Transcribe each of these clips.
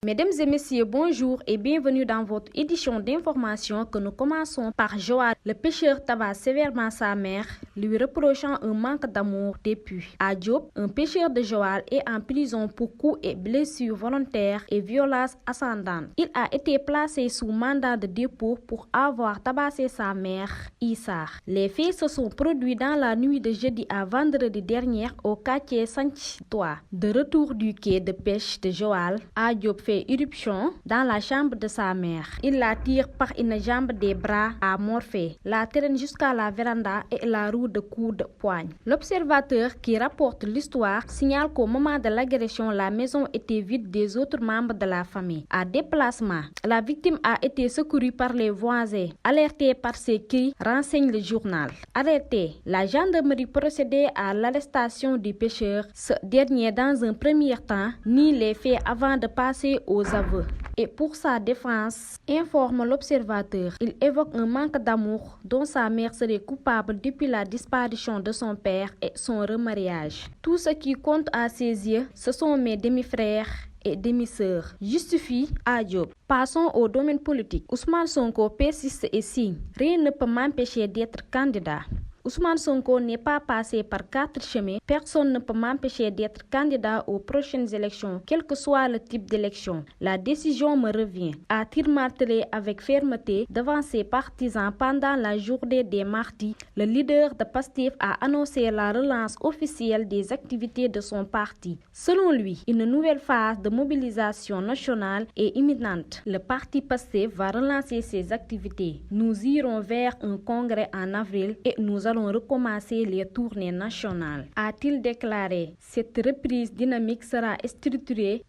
Mesdames et messieurs, bonjour et bienvenue dans votre édition d'information que nous commençons par Joal. Le pêcheur tabasse sévèrement sa mère, lui reprochant un manque d'amour depuis. À Diop, un pêcheur de Joal est en prison pour coups et blessures volontaires et violences ascendantes. Il a été placé sous mandat de dépôt pour avoir tabassé sa mère, Issar. Les faits se sont produits dans la nuit de jeudi à vendredi dernier au quartier Sanchitois. De retour du quai de pêche de Joal, à Diop fait irruption dans la chambre de sa mère. Il la tire par une jambe des bras à morphée, la traîne jusqu'à la véranda et la roue de coups de poing. L'observateur qui rapporte l'histoire signale qu'au moment de l'agression, la maison était vide des autres membres de la famille. À déplacement, la victime a été secourue par les voisins. Alertée par ses cris, renseigne le journal. Arrêté, la gendarmerie procédait à l'arrestation du pêcheur. Ce dernier, dans un premier temps, nie les faits avant de passer aux aveux. Et pour sa défense, informe l'observateur, il évoque un manque d'amour dont sa mère serait coupable depuis la disparition de son père et son remariage. Tout ce qui compte à ses yeux, ce sont mes demi-frères et demi-sœurs, justifie à Diop. Passons au domaine politique. Ousmane Sonko persiste et signe. Rien ne peut m'empêcher d'être candidat. Ousmane Sonko n'est pas passé par 4 chemins. Personne ne peut m'empêcher d'être candidat aux prochaines élections, quel que soit le type d'élection. La décision me revient, a-t-il martelé avec fermeté devant ses partisans pendant la journée des mardis. Le leader de Pastef a annoncé la relance officielle des activités de son parti. Selon lui, une nouvelle phase de mobilisation nationale est imminente. Le parti Pastef va relancer ses activités. Nous irons vers un congrès en avril et nous allons recommencer les tournées nationales. A-t-il déclaré, cette reprise dynamique sera structurée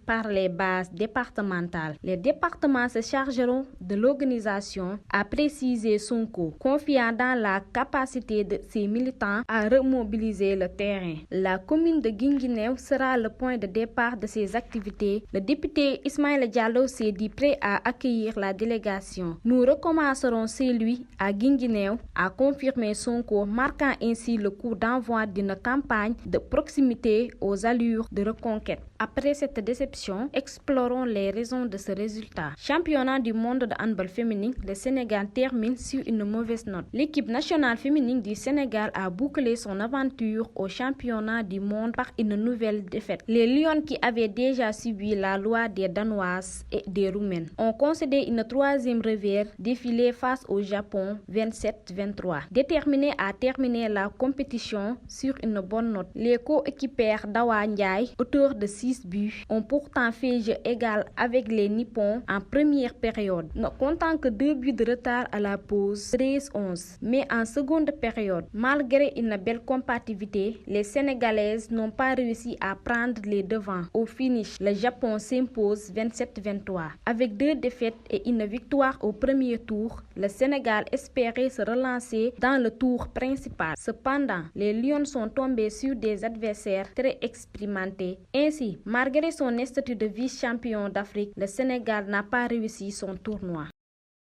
par les bases départementales. Les départements se chargeront de l'organisation, a précisé Sonko, confiant dans la capacité de ses militants à remobiliser le terrain. La commune de Guinguinéo sera le point de départ de ces activités. Le député Ismaïla Diallo s'est dit prêt à accueillir la délégation. Nous recommencerons celui à Guinguinéo, a confirmé Sonko, marquant ainsi le coup d'envoi d'une campagne de proximité aux allures de reconquête. Après cette déception, explorons les raisons de ce résultat. Championnat du monde de handball féminin, le Sénégal termine sur une mauvaise note. L'équipe nationale féminine du Sénégal a bouclé son aventure au championnat du monde par une nouvelle défaite. Les Lions, qui avaient déjà subi la loi des Danoises et des Roumaines, ont concédé une troisième revers défilé face au Japon 27-23. Déterminés à terminer la compétition sur une bonne note, les coéquipières d'Awa Ndiaye, auteur de 6 buts, ont pourtant fait jeu égal avec les Nippons en première période, ne comptant que 2 buts de retard à la pause, 13-11. Mais en seconde période, malgré une belle combativité, les Sénégalaises n'ont pas réussi à prendre les devants. Au finish, le Japon s'impose 27-23. Avec 2 défaites et une victoire au premier tour, le Sénégal espérait se relancer dans le tour principal. Cependant, les Lions sont tombés sur des adversaires très expérimentés. Ainsi, malgré son statut de vice-champion d'Afrique, le Sénégal n'a pas réussi son tournoi.